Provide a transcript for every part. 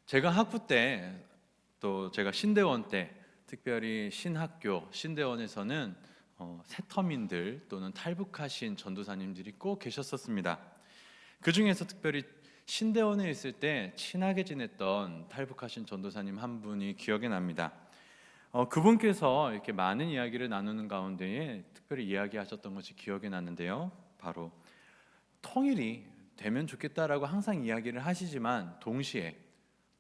제가 학부 때, 또 제가 신대원 때, 특별히 신학교, 신대원에서는 새터민들 또는 탈북하신 전도사님들이 꼭 계셨었습니다. 그 중에서 특별히 신대원에 있을 때 친하게 지냈던 탈북하신 전도사님 한 분이 기억에 납니다. 그분께서 이렇게 많은 이야기를 나누는 가운데에 특별히 이야기하셨던 것이 기억에 나는데요. 바로 통일이 되면 좋겠다라고 항상 이야기를 하시지만 동시에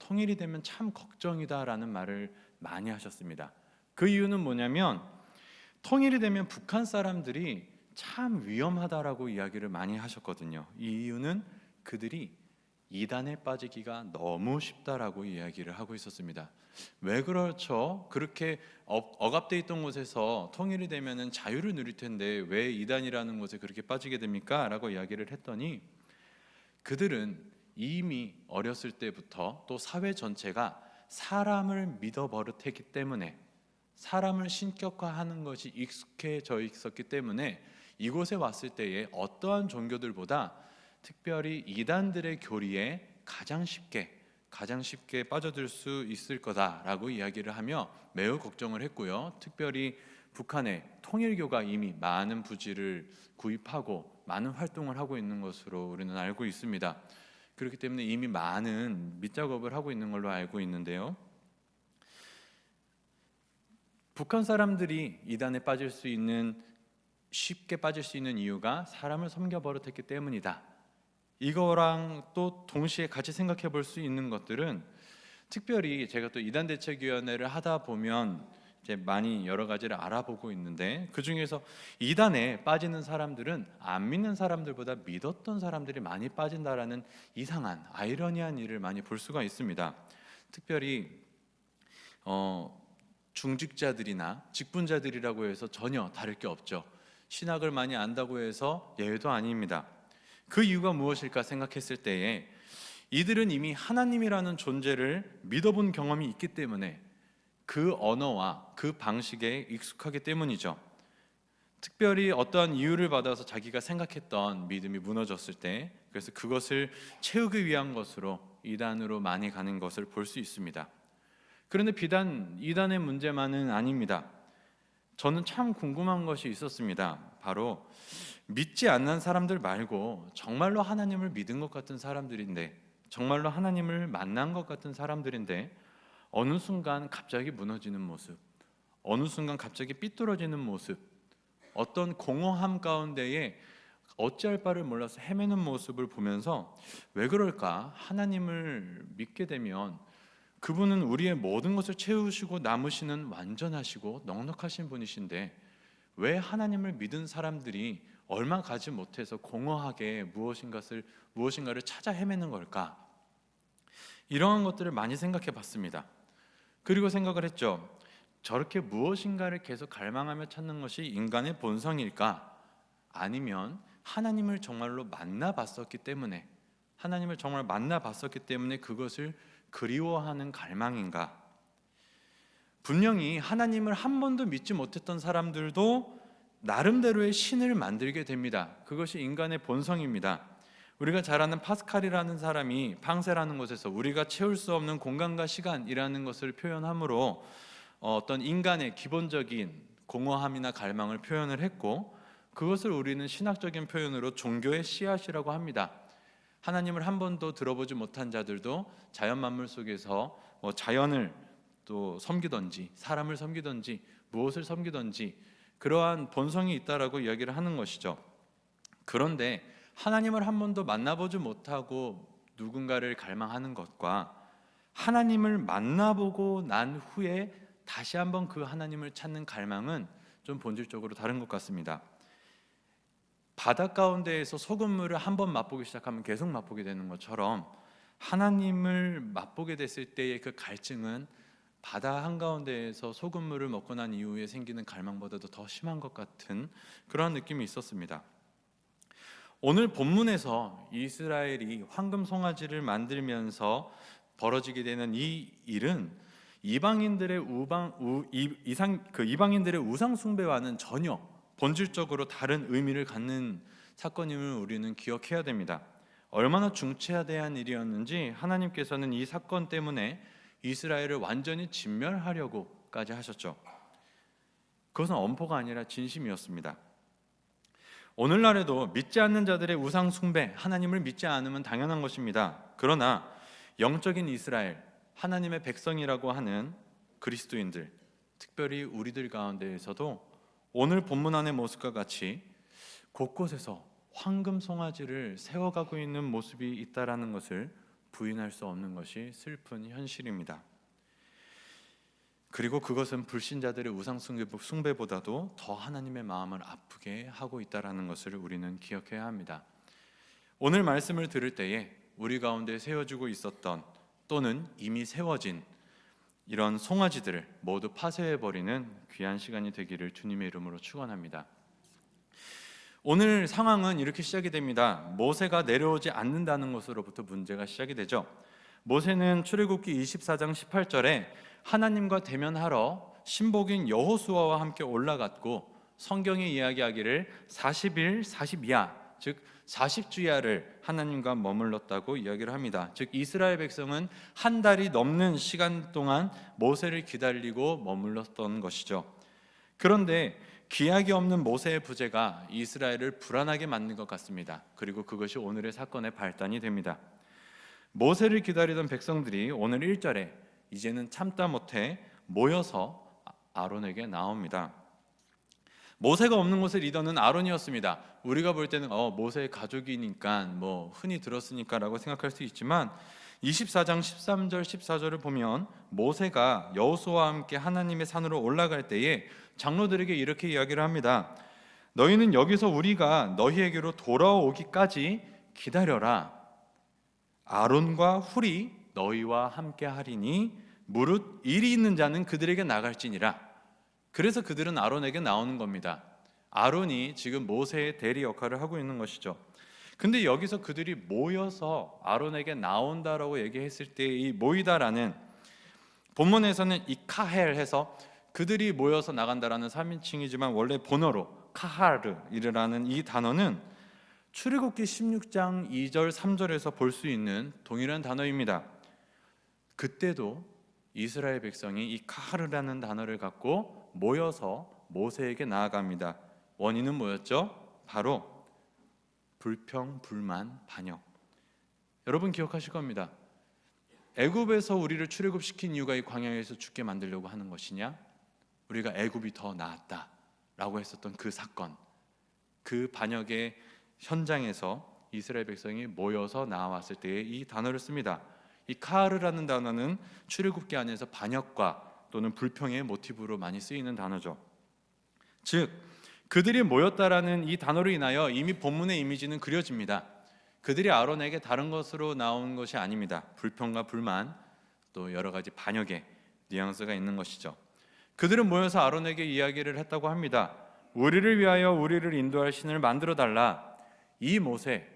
통일이 되면 참 걱정이다라는 말을 많이 하셨습니다. 그 이유는 뭐냐면 통일이 되면 북한 사람들이 참 위험하다라고 이야기를 많이 하셨거든요. 이 이유는 그들이 이단에 빠지기가 너무 쉽다라고 이야기를 하고 있었습니다. 왜 그렇죠? 그렇게 억압돼 있던 곳에서 통일이 되면은 자유를 누릴 텐데 왜 이단이라는 곳에 그렇게 빠지게 됩니까? 라고 이야기를 했더니 그들은 이미 어렸을 때부터 또 사회 전체가 사람을 믿어 버릇했기 때문에, 사람을 신격화하는 것이 익숙해져 있었기 때문에 이곳에 왔을 때에 어떠한 종교들보다 특별히 이단들의 교리에 가장 쉽게 빠져들 수 있을 거다라고 이야기를 하며 매우 걱정을 했고요. 특별히 북한의 통일교가 이미 많은 부지를 구입하고 많은 활동을 하고 있는 것으로 우리는 알고 있습니다. 그렇기 때문에 이미 많은 밑작업을 하고 있는 걸로 알고 있는데요. 북한 사람들이 이단에 쉽게 빠질 수 있는 이유가 사람을 섬겨 버릇했기 때문이다. 이거랑 또 동시에 같이 생각해 볼 수 있는 것들은, 특별히 제가 또 이단대책위원회를 하다 보면 이제 많이 여러 가지를 알아보고 있는데, 그 중에서 이단에 빠지는 사람들은 안 믿는 사람들보다 믿었던 사람들이 많이 빠진다라는 이상한 아이러니한 일을 많이 볼 수가 있습니다. 특별히 중직자들이나 직분자들이라고 해서 전혀 다를 게 없죠. 신학을 많이 안다고 해서 예외도 아닙니다. 그 이유가 무엇일까 생각했을 때에 이들은 이미 하나님이라는 존재를 믿어본 경험이 있기 때문에 그 언어와 그 방식에 익숙하기 때문이죠. 특별히 어떠한 이유를 받아서 자기가 생각했던 믿음이 무너졌을 때, 그래서 그것을 채우기 위한 것으로 이단으로 많이 가는 것을 볼 수 있습니다. 그런데 비단 이단의 문제만은 아닙니다. 저는 참 궁금한 것이 있었습니다. 바로 믿지 않는 사람들 말고 정말로 하나님을 믿은 것 같은 사람들인데, 정말로 하나님을 만난 것 같은 사람들인데 어느 순간 갑자기 무너지는 모습, 어느 순간 갑자기 삐뚤어지는 모습, 어떤 공허함 가운데에 어찌할 바를 몰라서 헤매는 모습을 보면서 왜 그럴까? 하나님을 믿게 되면 그분은 우리의 모든 것을 채우시고 남으시는 완전하시고 넉넉하신 분이신데 왜 하나님을 믿은 사람들이 얼마 가지 못해서 공허하게 무엇인가를 찾아 헤매는 걸까? 이러한 것들을 많이 생각해 봤습니다. 그리고 생각을 했죠. 저렇게 무엇인가를 계속 갈망하며 찾는 것이 인간의 본성일까? 아니면 하나님을 정말로 하나님을 정말 만나봤었기 때문에 그것을 그리워하는 갈망인가? 분명히 하나님을 한 번도 믿지 못했던 사람들도 나름대로의 신을 만들게 됩니다. 그것이 인간의 본성입니다. 우리가 잘 아는 파스칼이라는 사람이 팡세라는 곳에서 우리가 채울 수 없는 공간과 시간이라는 것을 표현함으로 어떤 인간의 기본적인 공허함이나 갈망을 표현을 했고, 그것을 우리는 신학적인 표현으로 종교의 씨앗이라고 합니다. 하나님을 한 번도 들어보지 못한 자들도 자연 만물 속에서 자연을 또 섬기든지 사람을 섬기든지 무엇을 섬기든지 그러한 본성이 있다라고 이야기를 하는 것이죠. 그런데 하나님을 한 번도 만나보지 못하고 누군가를 갈망하는 것과 하나님을 만나보고 난 후에 다시 한번 그 하나님을 찾는 갈망은 좀 본질적으로 다른 것 같습니다. 바다 가운데에서 소금물을 한 번 맛보기 시작하면 계속 맛보게 되는 것처럼 하나님을 맛보게 됐을 때의 그 갈증은 바다 한가운데에서 소금물을 먹고 난 이후에 생기는 갈망보다도 더 심한 것 같은 그런 느낌이 있었습니다. 오늘 본문에서 이스라엘이 황금 송아지를 만들면서 벌어지게 되는 이 일은 이방인들의 우상 숭배와는 전혀 본질적으로 다른 의미를 갖는 사건임을 우리는 기억해야 됩니다. 얼마나 중차대한 일이었는지 하나님께서는 이 사건 때문에 이스라엘을 완전히 진멸하려고까지 하셨죠. 그것은 엄포가 아니라 진심이었습니다. 오늘날에도 믿지 않는 자들의 우상 숭배, 하나님을 믿지 않으면 당연한 것입니다. 그러나 영적인 이스라엘, 하나님의 백성이라고 하는 그리스도인들, 특별히 우리들 가운데에서도 오늘 본문 안의 모습과 같이 곳곳에서 황금 송아지를 세워가고 있는 모습이 있다라는 것을 부인할 수 없는 것이 슬픈 현실입니다. 그리고 그것은 불신자들의 우상 숭배보다도 더 하나님의 마음을 아프게 하고 있다라는 것을 우리는 기억해야 합니다. 오늘 말씀을 들을 때에 우리 가운데 세워지고 있었던 또는 이미 세워진 이런 송아지들을 모두 파쇄해버리는 귀한 시간이 되기를 주님의 이름으로 축원합니다. 오늘 상황은 이렇게 시작이 됩니다. 모세가 내려오지 않는다는 것으로부터 문제가 시작이 되죠. 모세는 출애굽기 24장 18절에 하나님과 대면하러 신복인 여호수아와 함께 올라갔고, 성경이 이야기하기를 40일 40야, 즉 40주야를 하나님과 머물렀다고 이야기를 합니다. 즉 이스라엘 백성은 한 달이 넘는 시간 동안 모세를 기다리고 머물렀던 것이죠. 그런데 기약이 없는 모세의 부재가 이스라엘을 불안하게 만든 것 같습니다. 그리고 그것이 오늘의 사건의 발단이 됩니다. 모세를 기다리던 백성들이 오늘 1절에 이제는 참다 못해 모여서 아론에게 나옵니다. 모세가 없는 곳의 리더는 아론이었습니다. 우리가 볼 때는 모세의 가족이니까 흔히 들었으니까 라고 생각할 수 있지만 24장 13절 14절을 보면 모세가 여호수아와 함께 하나님의 산으로 올라갈 때에 장로들에게 이렇게 이야기를 합니다. 너희는 여기서 우리가 너희에게로 돌아오기까지 기다려라. 아론과 훌이 너희와 함께 하리니 무릇 일이 있는 자는 그들에게 나갈지니라. 그래서 그들은 아론에게 나오는 겁니다. 아론이 지금 모세의 대리 역할을 하고 있는 것이죠. 근데 여기서 그들이 모여서 아론에게 나온다라고 얘기했을 때 이 모이다라는, 본문에서는 이카헬 해서 그들이 모여서 나간다라는 3인칭이지만 원래 본어로 카하르이라는 이 단어는 출애굽기 16장 2절 3절에서 볼 수 있는 동일한 단어입니다. 그때도 이스라엘 백성이 이 카하르라는 단어를 갖고 모여서 모세에게 나아갑니다. 원인은 뭐였죠? 바로 불평, 불만, 반역. 여러분 기억하실 겁니다. 애굽에서 우리를 출애굽시킨 이유가 이 광야에서 죽게 만들려고 하는 것이냐? 우리가 애굽이 더 나았다라고 했었던 그 사건, 그 반역의 현장에서 이스라엘 백성이 모여서 나왔을 때에 이 단어를 씁니다. 이 카르라는 단어는 출애굽기 안에서 반역과 또는 불평의 모티브로 많이 쓰이는 단어죠. 즉 그들이 모였다라는 이 단어로 인하여 이미 본문의 이미지는 그려집니다. 그들이 아론에게 다른 것으로 나온 것이 아닙니다. 불평과 불만, 또 여러 가지 반역의 뉘앙스가 있는 것이죠. 그들은 모여서 아론에게 이야기를 했다고 합니다. 우리를 위하여 우리를 인도할 신을 만들어 달라. 이 모세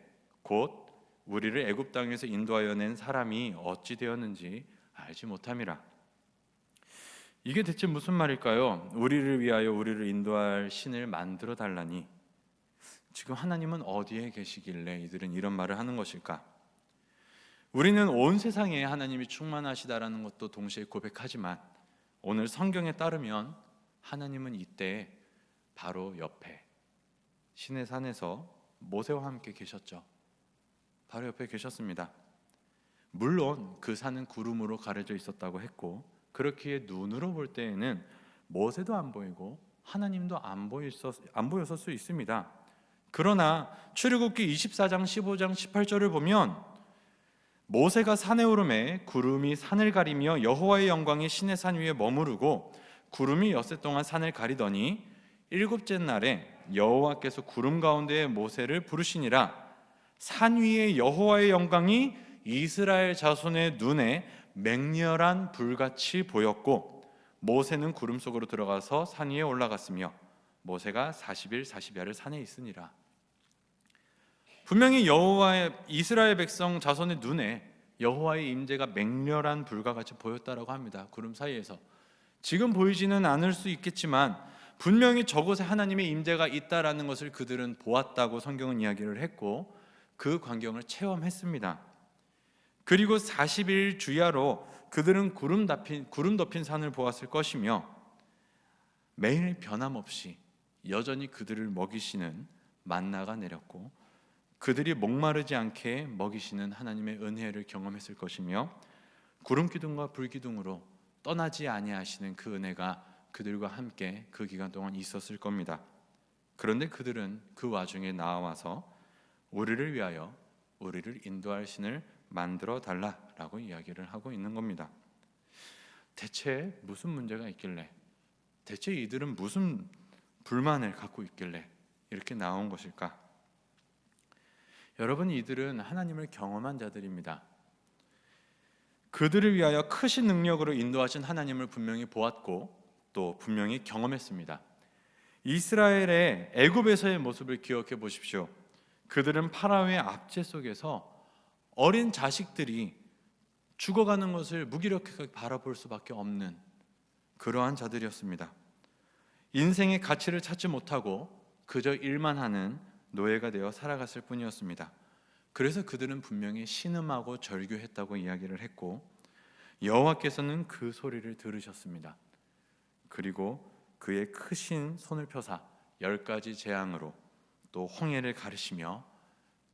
곧 우리를 애굽 땅에서 인도하여 낸 사람이 어찌 되었는지 알지 못함이라. 이게 대체 무슨 말일까요? 우리를 위하여 우리를 인도할 신을 만들어 달라니. 지금 하나님은 어디에 계시길래 이들은 이런 말을 하는 것일까? 우리는 온 세상에 하나님이 충만하시다라는 것도 동시에 고백하지만 오늘 성경에 따르면 하나님은 이때 바로 옆에 시내 산에서 모세와 함께 계셨죠. 바로 옆에 계셨습니다. 물론 그 산은 구름으로 가려져 있었다고 했고, 그렇기에 눈으로 볼 때에는 모세도 안 보이고 하나님도 안 보였을 수 있습니다. 그러나 출애굽기 24장 15장 18절을 보면 모세가 산에 오르매 구름이 산을 가리며 여호와의 영광이 시내 산 위에 머무르고 구름이 엿새 동안 산을 가리더니 일곱째 날에 여호와께서 구름 가운데에 모세를 부르시니라. 산 위에 여호와의 영광이 이스라엘 자손의 눈에 맹렬한 불같이 보였고 모세는 구름 속으로 들어가서 산 위에 올라갔으며 모세가 40일 40야를 산에 있으니라. 분명히 여호와의 이스라엘 백성 자손의 눈에 여호와의 임재가 맹렬한 불과 같이 보였다라고 합니다. 구름 사이에서. 지금 보이지는 않을 수 있겠지만 분명히 저곳에 하나님의 임재가 있다라는 것을 그들은 보았다고 성경은 이야기를 했고, 그 광경을 체험했습니다. 그리고 40일 주야로 그들은 구름 덮인 산을 보았을 것이며 매일 변함없이 여전히 그들을 먹이시는 만나가 내렸고 그들이 목마르지 않게 먹이시는 하나님의 은혜를 경험했을 것이며 구름 기둥과 불 기둥으로 떠나지 아니하시는 그 은혜가 그들과 함께 그 기간 동안 있었을 겁니다. 그런데 그들은 그 와중에 나와서 우리를 위하여 우리를 인도할 신을 만들어 달라라고 이야기를 하고 있는 겁니다. 대체 무슨 문제가 있길래, 대체 이들은 무슨 불만을 갖고 있길래 이렇게 나온 것일까? 여러분, 이들은 하나님을 경험한 자들입니다. 그들을 위하여 크신 능력으로 인도하신 하나님을 분명히 보았고 또 분명히 경험했습니다. 이스라엘의 애굽에서의 모습을 기억해 보십시오. 그들은 파라오의 압제 속에서 어린 자식들이 죽어가는 것을 무기력하게 바라볼 수밖에 없는 그러한 자들이었습니다. 인생의 가치를 찾지 못하고 그저 일만 하는 노예가 되어 살아갔을 뿐이었습니다. 그래서 그들은 분명히 신음하고 절규했다고 이야기를 했고 여호와께서는 그 소리를 들으셨습니다. 그리고 그의 크신 손을 펴사 10가지 재앙으로 또 홍해를 가르시며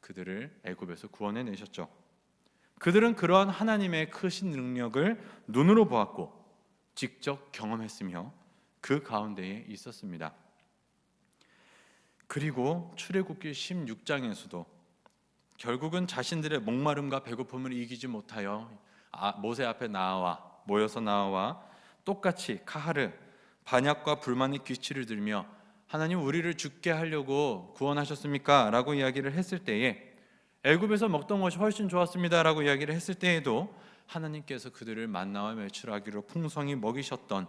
그들을 애굽에서 구원해 내셨죠. 그들은 그러한 하나님의 크신 능력을 눈으로 보았고 직접 경험했으며 그 가운데에 있었습니다. 그리고 출애굽기 16장에서도 결국은 자신들의 목마름과 배고픔을 이기지 못하여 모세 앞에 모여서 나와 똑같이 카하르 반역과 불만의 귀치를 들며 하나님 우리를 죽게 하려고 구원하셨습니까? 라고 이야기를 했을 때에 애굽에서 먹던 것이 훨씬 좋았습니다 라고 이야기를 했을 때에도 하나님께서 그들을 만나와 매출하기로 풍성히 먹이셨던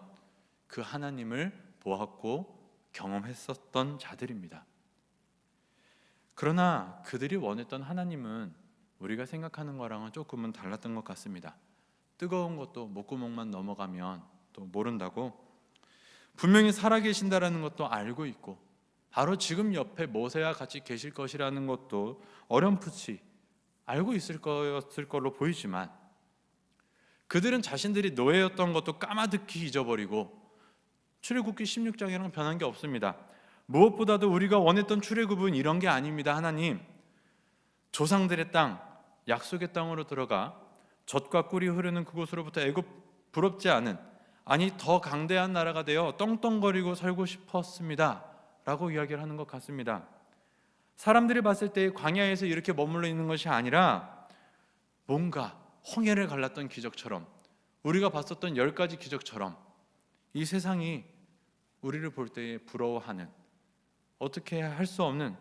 그 하나님을 보았고 경험했었던 자들입니다. 그러나 그들이 원했던 하나님은 우리가 생각하는 거랑은 조금은 달랐던 것 같습니다. 뜨거운 것도 목구멍만 넘어가면 또 모른다고 분명히 살아계신다라는 것도 알고 있고 바로 지금 옆에 모세와 같이 계실 것이라는 것도 어렴풋이 알고 있을 거였을 걸로 보이지만 그들은 자신들이 노예였던 것도 까마득히 잊어버리고 출애굽기 16장이랑 변한 게 없습니다. 무엇보다도 우리가 원했던 출애굽은 이런 게 아닙니다. 하나님, 조상들의 땅, 약속의 땅으로 들어가 젖과 꿀이 흐르는 그곳으로부터 애굽 부럽지 않은 아니 더 강대한 나라가 되어 떵떵거리고 살고 싶었습니다 라고 이야기를 하는 것 같습니다. 사람들이 봤을 때 광야에서 이렇게 머물러 있는 것이 아니라 뭔가 홍해를 갈랐던 기적처럼 우리가 봤었던 10가지 기적처럼 이 세상이 우리를 볼 때에 부러워하는 어떻게 할 수 없는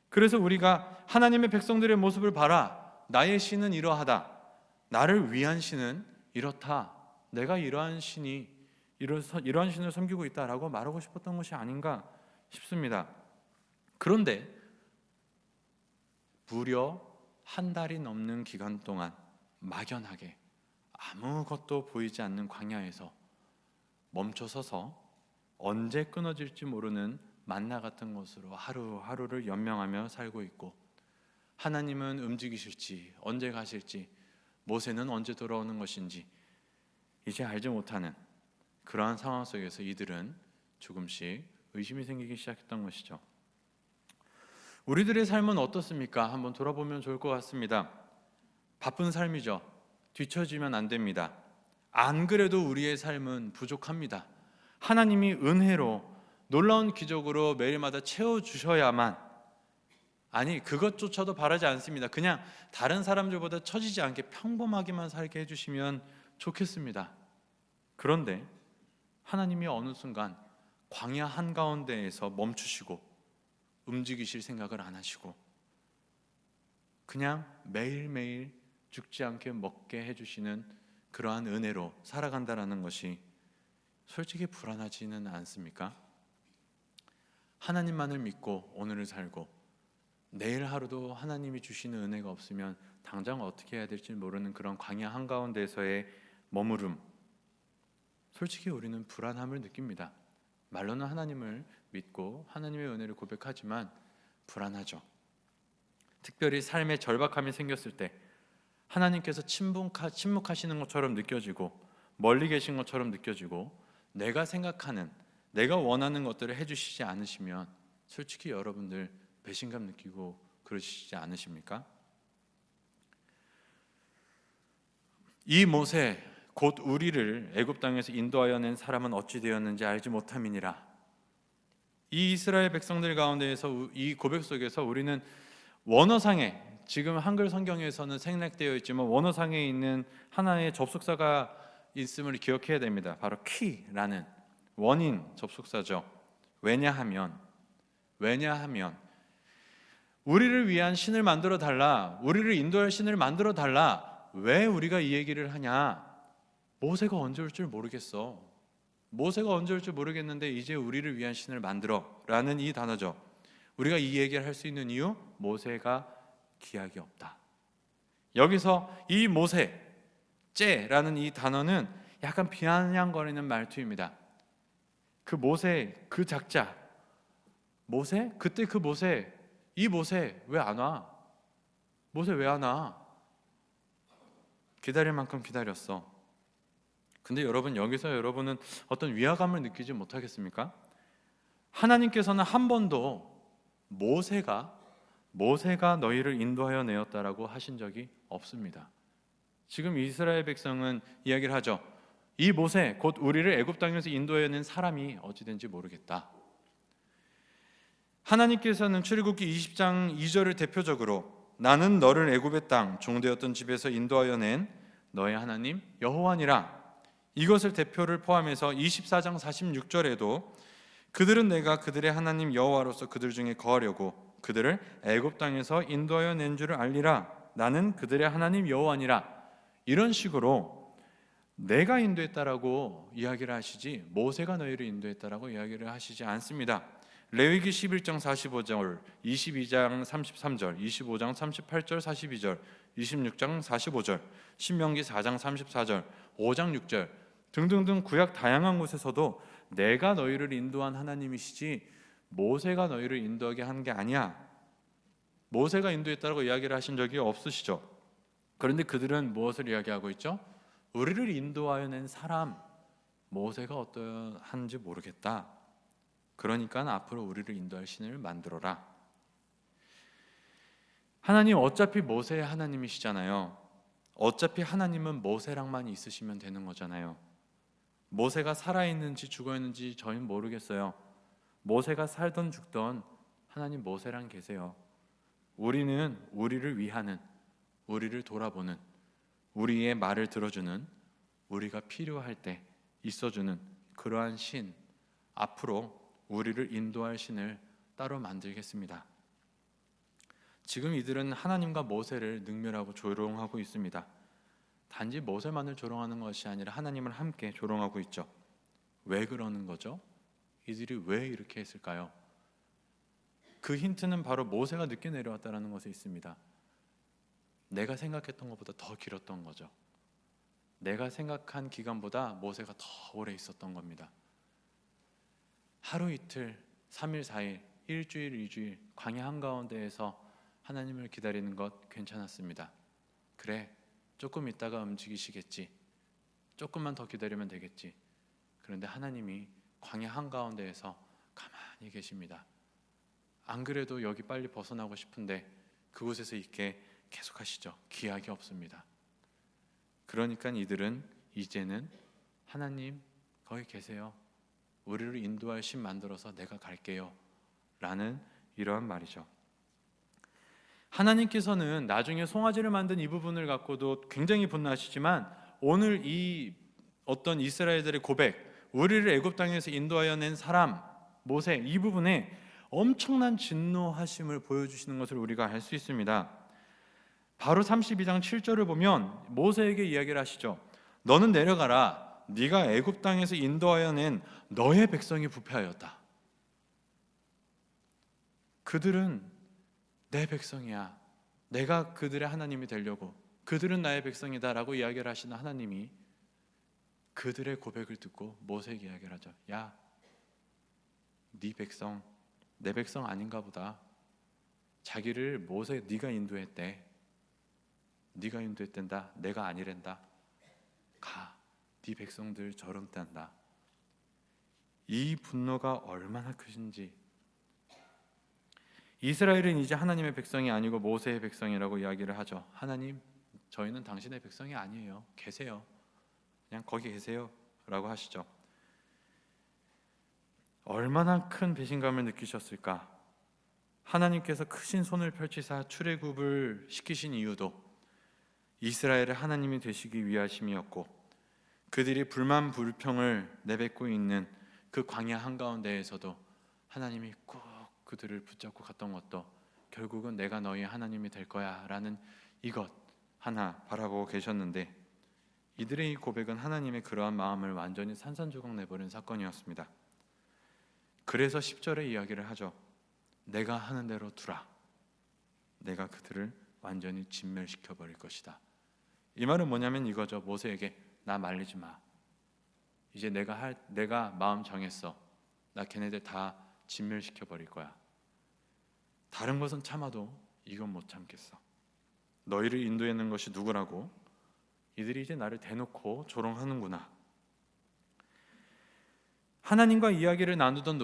그래서 우리가 하나님의 백성들의 모습을 봐라 나의 신은 이러하다 나를 위한 신은 이렇다 내가 이러한 신을 섬기고 있다라고 말하고 싶었던 것이 아닌가 싶습니다. 그런데 무려 한 달이 넘는 기간 동안 막연하게 아무것도 보이지 않는 광야에서 멈춰서서 언제 끊어질지 모르는 만나 같은 것으로 하루하루를 연명하며 살고 있고 하나님은 움직이실지 언제 가실지 모세는 언제 돌아오는 것인지 이제 알지 못하는 그러한 상황 속에서 이들은 조금씩 의심이 생기기 시작했던 것이죠. 우리들의 삶은 어떻습니까? 한번 돌아보면 좋을 것 같습니다. 바쁜 삶이죠. 뒤처지면 안 됩니다. 안 그래도 우리의 삶은 부족합니다. 하나님이 은혜로 놀라운 기적으로 매일마다 채워주셔야만 아니 그것조차도 바라지 않습니다. 그냥 다른 사람들보다 처지지 않게 평범하게만 살게 해주시면 좋겠습니다. 그런데 하나님이 어느 순간 광야 한가운데에서 멈추시고 움직이실 생각을 안 하시고 그냥 매일매일 죽지 않게 먹게 해주시는 그러한 은혜로 살아간다라는 것이 솔직히 불안하지는 않습니까? 하나님만을 믿고 오늘을 살고 내일 하루도 하나님이 주시는 은혜가 없으면 당장 어떻게 해야 될지 모르는 그런 광야 한가운데서의 머무름 솔직히 우리는 불안함을 느낍니다. 말로는 하나님을 믿고 하나님의 은혜를 고백하지만 불안하죠. 특별히 삶에 절박함이 생겼을 때 하나님께서 침묵하시는 것처럼 느껴지고 멀리 계신 것처럼 느껴지고 내가 생각하는, 내가 원하는 것들을 해주시지 않으시면 솔직히 여러분들 배신감 느끼고 그러시지 않으십니까? 이 모세 곧 우리를 애굽 땅에서 인도하여 낸 사람은 어찌 되었는지 알지 못함이니라. 이 이스라엘 백성들 가운데에서 이 고백 속에서 우리는 원어상에, 지금 한글 성경에서는 생략되어 있지만 원어상에 있는 하나의 접속사가 있음을 기억해야 됩니다. 바로 키라는 원인 접속사죠. 왜냐하면 우리를 위한 신을 만들어 달라, 우리를 인도할 신을 만들어 달라. 왜 우리가 이 얘기를 하냐? 모세가 언제 올 줄 모르겠어. 모세가 언제 올 줄 모르겠는데 이제 우리를 위한 신을 만들어 라는 이 단어죠. 우리가 이 얘기를 할 수 있는 이유, 모세가 기약이 없다. 여기서 이 모세, 째라는 이 단어는 약간 비아냥거리는 말투입니다. 그 모세, 그 작자 모세? 그때 그 모세, 이 모세 왜 안 와? 모세 왜 안 와? 기다릴 만큼 기다렸어. 근데 여러분, 여기서 여러분은 어떤 위화감을 느끼지 못하겠습니까? 하나님께서는 한 번도 모세가 너희를 인도하여 내었다라고 하신 적이 없습니다. 지금 이스라엘 백성은 이야기를 하죠. 이 모세 곧 우리를 애굽 땅에서 인도하여 낸 사람이 어찌된지 모르겠다. 하나님께서는 출애굽기 20장 2절을 대표적으로 나는 너를 애굽의 땅 종되었던 집에서 인도하여 낸 너의 하나님 여호와니라, 이것을 대표를 포함해서 24장 46절에도 그들은 내가 그들의 하나님 여호와로서 그들 중에 거하려고 그들을 애굽 땅에서 인도하여 낸 줄을 알리라, 나는 그들의 하나님 여호와니라, 이런 식으로 내가 인도했다라고 이야기를 하시지 모세가 너희를 인도했다라고 이야기를 하시지 않습니다. 레위기 11장 45절, 22장 33절, 25장 38절 42절, 26장 45절, 신명기 4장 34절, 5장 6절 등등등 구약 다양한 곳에서도 내가 너희를 인도한 하나님이시지 모세가 너희를 인도하게 한 게 아니야, 모세가 인도했다고 이야기를 하신 적이 없으시죠. 그런데 그들은 무엇을 이야기하고 있죠? 우리를 인도하여 낸 사람 모세가 어떠한지 모르겠다. 그러니까 앞으로 우리를 인도할 신을 만들어라. 하나님 어차피 모세의 하나님이시잖아요. 어차피 하나님은 모세랑만 있으시면 되는 거잖아요. 모세가 살아있는지 죽어있는지 저희는 모르겠어요. 모세가 살던 죽던 하나님 모세랑 계세요. 우리는 우리를 위하는, 우리를 돌아보는, 우리의 말을 들어주는, 우리가 필요할 때 있어주는 그러한 신, 앞으로 우리를 인도할 신을 따로 만들겠습니다. 지금 이들은 하나님과 모세를 능멸하고 조롱하고 있습니다. 단지 모세만을 조롱하는 것이 아니라 하나님을 함께 조롱하고 있죠. 왜 그러는 거죠? 이들이 왜 이렇게 했을까요? 그 힌트는 바로 모세가 늦게 내려왔다는 것에 있습니다. 내가 생각했던 것보다 더 길었던 거죠. 내가 생각한 기간보다 모세가 더 오래 있었던 겁니다. 하루 이틀, 3일, 4일, 일주일, 2주일 광야 한가운데에서 하나님을 기다리는 것 괜찮았습니다. 그래, 조금 있다가 움직이시겠지. 조금만 더 기다리면 되겠지. 그런데 하나님이 광야 한가운데에서 가만히 계십니다. 안 그래도 여기 빨리 벗어나고 싶은데 그곳에서 있게 계속하시죠. 기약이 없습니다. 그러니까 이들은 이제는 하나님 거기 계세요. 우리를 인도할 신 만들어서 내가 갈게요 라는 이러한 말이죠. 하나님께서는 나중에 송아지를 만든 이 부분을 갖고도 굉장히 분노하시지만 오늘 이 어떤 이스라엘들의 고백, 우리를 애굽 땅에서 인도하여 낸 사람 모세, 이 부분에 엄청난 진노하심을 보여주시는 것을 우리가 알 수 있습니다. 바로 32장 7절을 보면 모세에게 이야기를 하시죠. 너는 내려가라. 네가 애굽 땅에서 인도하여 낸 너의 백성이 부패하였다. 그들은 내 백성이야. 내가 그들의 하나님이 되려고, 그들은 나의 백성이다라고 이야기를 하시는 하나님이 그들의 고백을 듣고 모세에게 이야기를 하죠. 야, 네 백성 내 백성 아닌가 보다. 자기를 모세 네가 인도했대. 네가 인도했단다. 내가 아니란다. 가. 네 백성들 저런단다. 이 분노가 얼마나 크신지. 이스라엘은 이제 하나님의 백성이 아니고 모세의 백성이라고 이야기를 하죠. 하나님, 저희는 당신의 백성이 아니에요. 계세요. 그냥 거기 계세요 라고 하시죠. 얼마나 큰 배신감을 느끼셨을까. 하나님께서 크신 손을 펼치사 출애굽을 시키신 이유도 이스라엘의 하나님이 되시기 위하심이었고, 그들이 불만 불평을 내뱉고 있는 그 광야 한가운데에서도 하나님이 꼭 그들을 붙잡고 갔던 것도 결국은 내가 너희 하나님이 될 거야 라는 이것 하나 바라보고 계셨는데, 이들의 이 고백은 하나님의 그러한 마음을 완전히 산산조각 내버린 사건이었습니다. 그래서 10절에 이야기를 하죠. 내가 하는 대로 두라. 내가 그들을 완전히 진멸시켜 버릴 것이다. 이 말은 뭐냐면 이거죠. 모세에게 나 말리지 마. 이제 내가 마음 정했어. 나 걔네들 다 진멸시켜 버릴 거야. 다른 것은 참아도 이건 못 참겠어. 너희를 인도하는 것이 누구라고? 이들이 이제 나를 대놓고 조롱하는구나. 하나님과 이야기를 나누던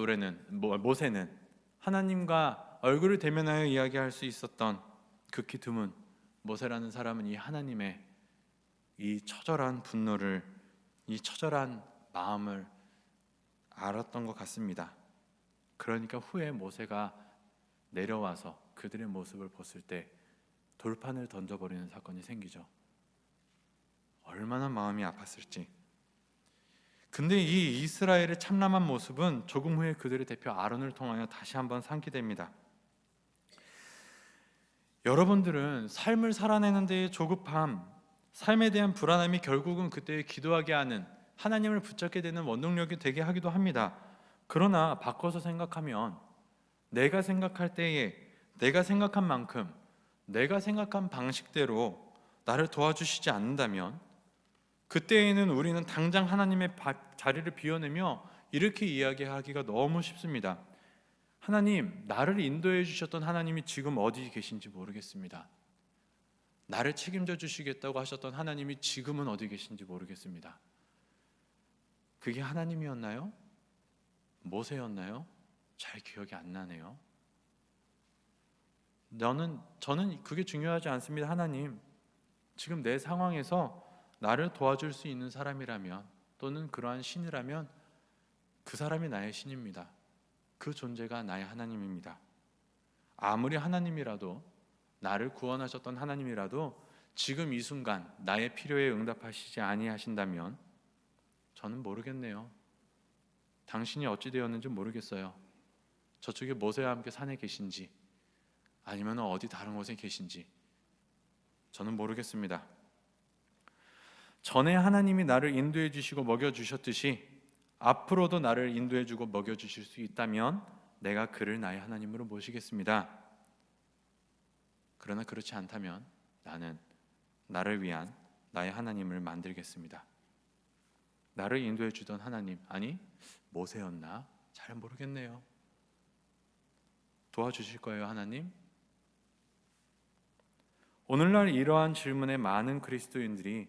모세는 하나님과 얼굴을 대면하여 이야기할 수 있었던 극히 드문 모세라는 사람은 이 하나님의 이 처절한 분노를, 이 처절한 마음을 알았던 것 같습니다. 그러니까 후에 모세가 내려와서 그들의 모습을 봤을 때 돌판을 던져버리는 사건이 생기죠. 얼마나 마음이 아팠을지. 근데 이 이스라엘의 참람한 모습은 조금 후에 그들의 대표 아론을 통하여 다시 한번 상기됩니다. 여러분들은 삶을 살아내는 데의 조급함, 삶에 대한 불안함이 결국은 그때 기도하게 하는, 하나님을 붙잡게 되는 원동력이 되게 하기도 합니다. 그러나 바꿔서 생각하면 내가 생각할 때에 내가 생각한 만큼 내가 생각한 방식대로 나를 도와주시지 않는다면 그때에는 우리는 당장 하나님의 자리를 비워내며 이렇게 이야기하기가 너무 쉽습니다. 하나님, 나를 인도해 주셨던 하나님이 지금 어디 계신지 모르겠습니다. 나를 책임져 주시겠다고 하셨던 하나님이 지금은 어디 계신지 모르겠습니다. 그게 하나님이었나요? 모세였나요? 잘 기억이 안 나네요. 저는 그게 중요하지 않습니다. 하나님, 지금 내 상황에서 나를 도와줄 수 있는 사람이라면, 또는 그러한 신이라면 그 사람이 나의 신입니다. 그 존재가 나의 하나님입니다. 아무리 하나님이라도, 나를 구원하셨던 하나님이라도 지금 이 순간 나의 필요에 응답하시지 아니하신다면 저는 모르겠네요. 당신이 어찌 되었는지 모르겠어요. 저쪽에 모세와 함께 산에 계신지 아니면 어디 다른 곳에 계신지 저는 모르겠습니다. 전에 하나님이 나를 인도해 주시고 먹여 주셨듯이 앞으로도 나를 인도해 주고 먹여 주실 수 있다면 내가 그를 나의 하나님으로 모시겠습니다. 그러나 그렇지 않다면 나는 나를 위한 나의 하나님을 만들겠습니다. 나를 인도해 주던 하나님, 아니 모세였나? 잘 모르겠네요. 도와주실 거예요, 하나님? 오늘날 이러한 질문에 많은 그리스도인들이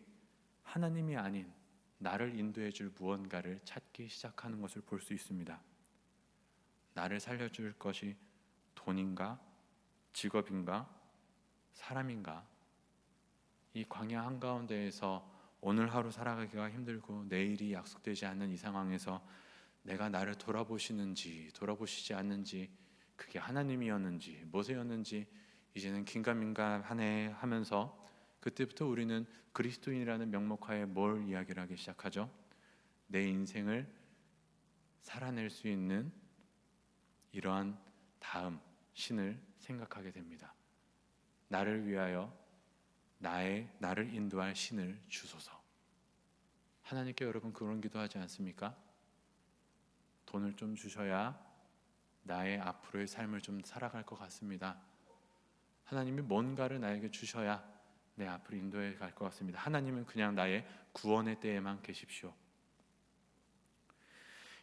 하나님이 아닌 나를 인도해 줄 무언가를 찾기 시작하는 것을 볼 수 있습니다. 나를 살려줄 것이 돈인가? 직업인가? 사람인가? 이 광야 한가운데에서 오늘 하루 살아가기가 힘들고 내일이 약속되지 않는 이 상황에서 내가 나를 돌아보시는지 돌아보시지 않는지, 그게 하나님이었는지 모세였는지 이제는 긴가민가하네 하면서 그때부터 우리는 그리스도인이라는 명목하에 뭘 이야기를 하기 시작하죠? 내 인생을 살아낼 수 있는 이러한 다음 신을 생각하게 됩니다. 나를 위하여 나를 인도할 신을 주소서. 하나님께 여러분 그런 기도하지 않습니까? 돈을 좀 주셔야 나의 앞으로의 삶을 좀 살아갈 것 같습니다. 하나님이 뭔가를 나에게 주셔야 내 앞으로 인도해 갈 것 같습니다. 하나님은 그냥 나의 구원의 때에만 계십시오.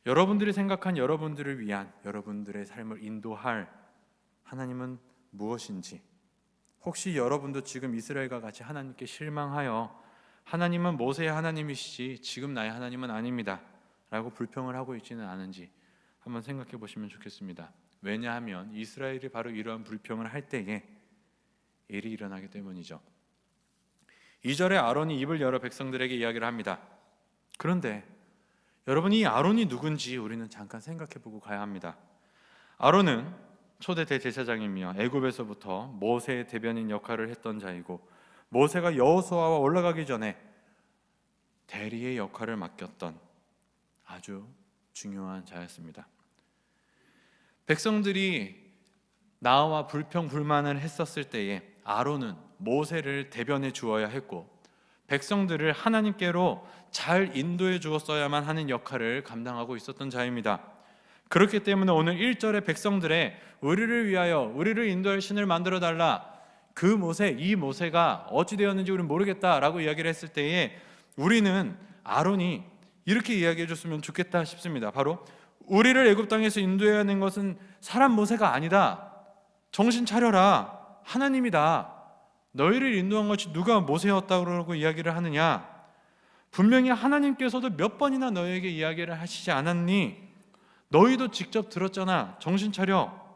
여러분들이 생각한 여러분들을 위한 여러분들의 삶을 인도할 하나님은 무엇인지, 혹시 여러분도 지금 이스라엘과 같이 하나님께 실망하여 하나님은 모세의 하나님이시지 지금 나의 하나님은 아닙니다 라고 불평을 하고 있지는 않은지 한번 생각해 보시면 좋겠습니다. 왜냐하면 이스라엘이 바로 이러한 불평을 할 때에 일이 일어나기 때문이죠. 2절에 아론이 입을 열어 백성들에게 이야기를 합니다. 그런데 여러분, 이 아론이 누군지 우리는 잠깐 생각해 보고 가야 합니다. 아론은 초대 대제사장이며 애굽에서부터 모세의 대변인 역할을 했던 자이고, 모세가 여호수아와 올라가기 전에 대리의 역할을 맡겼던 아주 중요한 자였습니다. 백성들이 나와 불평 불만을 했었을 때에 아론은 모세를 대변해 주어야 했고, 백성들을 하나님께로 잘 인도해 주었어야만 하는 역할을 감당하고 있었던 자입니다. 그렇기 때문에 오늘 1절에 백성들의 우리를 위하여 우리를 인도할 신을 만들어 달라, 그 모세, 이 모세가 어찌 되었는지 우리는 모르겠다라고 이야기를 했을 때에 우리는 아론이 이렇게 이야기해 줬으면 좋겠다 싶습니다. 바로 우리를 애굽 땅에서 인도해야 하는 것은 사람 모세가 아니다. 정신 차려라. 하나님이다. 너희를 인도한 것이 누가 모세였다고 이야기를 하느냐? 분명히 하나님께서도 몇 번이나 너희에게 이야기를 하시지 않았니? 너희도 직접 들었잖아. 정신 차려.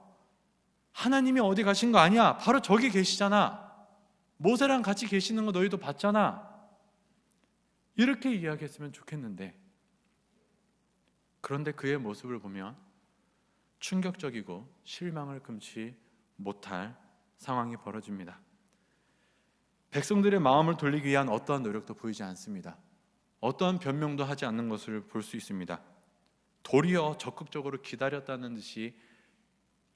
하나님이 어디 가신 거 아니야. 바로 저기 계시잖아. 모세랑 같이 계시는 거 너희도 봤잖아. 이렇게 이야기했으면 좋겠는데, 그런데 그의 모습을 보면 충격적이고 실망을 금치 못할 상황이 벌어집니다. 백성들의 마음을 돌리기 위한 어떠한 노력도 보이지 않습니다. 어떠한 변명도 하지 않는 것을 볼 수 있습니다. 도리어 적극적으로 기다렸다는 듯이,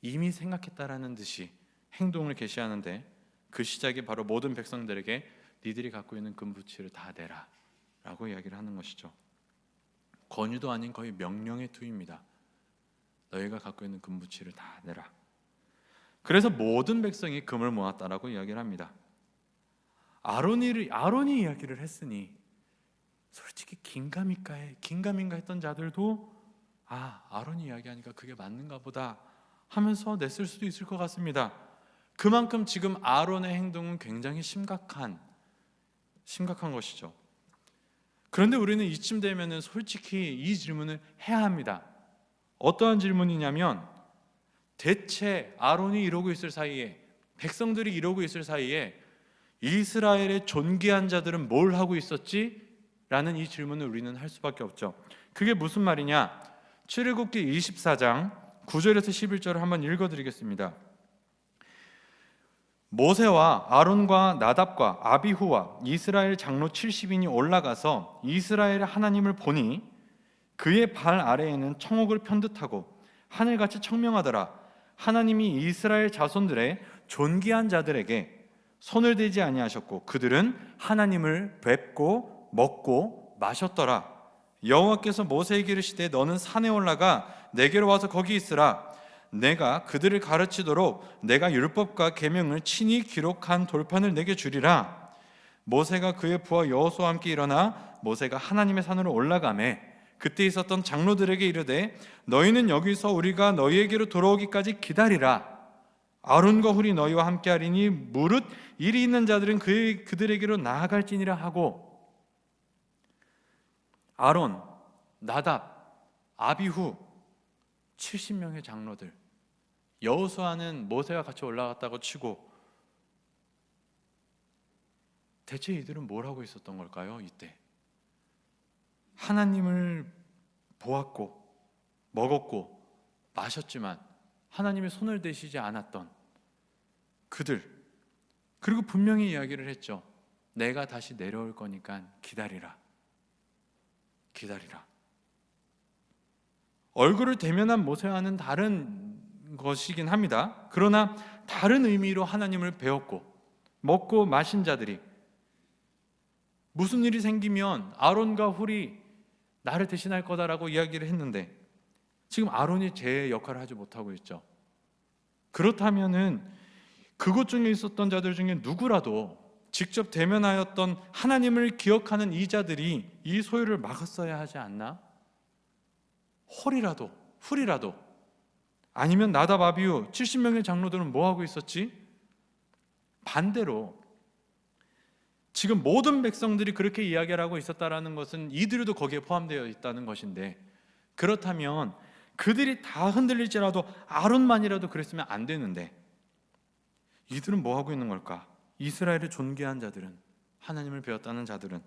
이미 생각했다라는 듯이 행동을 계시하는데, 그 시작이 바로 모든 백성들에게 니들이 갖고 있는 금부치를 다 내라 라고 이야기를 하는 것이죠. 권유도 아닌 거의 명령의 투입니다. 너희가 갖고 있는 금부치를 다 내라. 그래서 모든 백성이 금을 모았다라고 이야기를 합니다. 아론이 이야기를 했으니 솔직히 긴가민가 했던 자들도 아론이 이야기하니까 그게 맞는가 보다 하면서 냈을 수도 있을 것 같습니다. 그만큼 지금 아론의 행동은 굉장히 심각한 것이죠. 그런데 우리는 이쯤 되면은 솔직히 이 질문을 해야 합니다. 어떠한 질문이냐면, 대체 아론이 이러고 있을 사이에, 백성들이 이러고 있을 사이에 이스라엘의 존귀한 자들은 뭘 하고 있었지? 라는 이 질문을 우리는 할 수밖에 없죠. 그게 무슨 말이냐? 출애굽기 24장 9절에서 11절을 한번 읽어드리겠습니다. 모세와 아론과 나답과 아비후와 이스라엘 장로 70인이 올라가서 이스라엘의 하나님을 보니 그의 발 아래에는 청옥을 편듯하고 하늘같이 청명하더라. 하나님이 이스라엘 자손들의 존귀한 자들에게 손을 대지 아니하셨고 그들은 하나님을 뵙고 먹고 마셨더라. 여호와께서 모세에게 이르시되 너는 산에 올라가 내게로 와서 거기 있으라. 내가 그들을 가르치도록 내가 율법과 계명을 친히 기록한 돌판을 내게 주리라. 모세가 그의 부하 여호수아와 함께 일어나 모세가 하나님의 산으로 올라가매 그때 있었던 장로들에게 이르되 너희는 여기서 우리가 너희에게로 돌아오기까지 기다리라. 아론과 훌이 너희와 함께 하리니 무릇 일이 있는 자들은 그들에게로 나아갈지니라 하고, 아론, 나답, 아비후 70명의 장로들, 여호수아는 모세와 같이 올라갔다고 치고, 대체 이들은 뭘 하고 있었던 걸까요? 이때 하나님을 보았고 먹었고 마셨지만 하나님의 손을 대시지 않았던 그들, 그리고 분명히 이야기를 했죠. 내가 다시 내려올 거니까 기다리라. 얼굴을 대면한 모세와는 다른 것이긴 합니다. 그러나 다른 의미로 하나님을 배웠고 먹고 마신 자들이, 무슨 일이 생기면 아론과 훌이 나를 대신할 거다라고 이야기를 했는데 지금 아론이 제 역할을 하지 못하고 있죠. 그렇다면은 그곳 중에 있었던 자들 중에 누구라도 직접 대면하였던 하나님을 기억하는 이 자들이 이 소유를 막았어야 하지 않나? 훌이라도 아니면 나답, 아비후 70명의 장로들은 뭐 하고 있었지? 반대로 지금 모든 백성들이 그렇게 이야기를 하고 있었다라는 것은 이들도 거기에 포함되어 있다는 것인데, 그렇다면 그들이 다 흔들릴지라도 아론만이라도 그랬으면 안 되는데 이들은 뭐 하고 있는 걸까? 이스라엘을 존귀한 자들은, 하나님을 배웠다는 자들은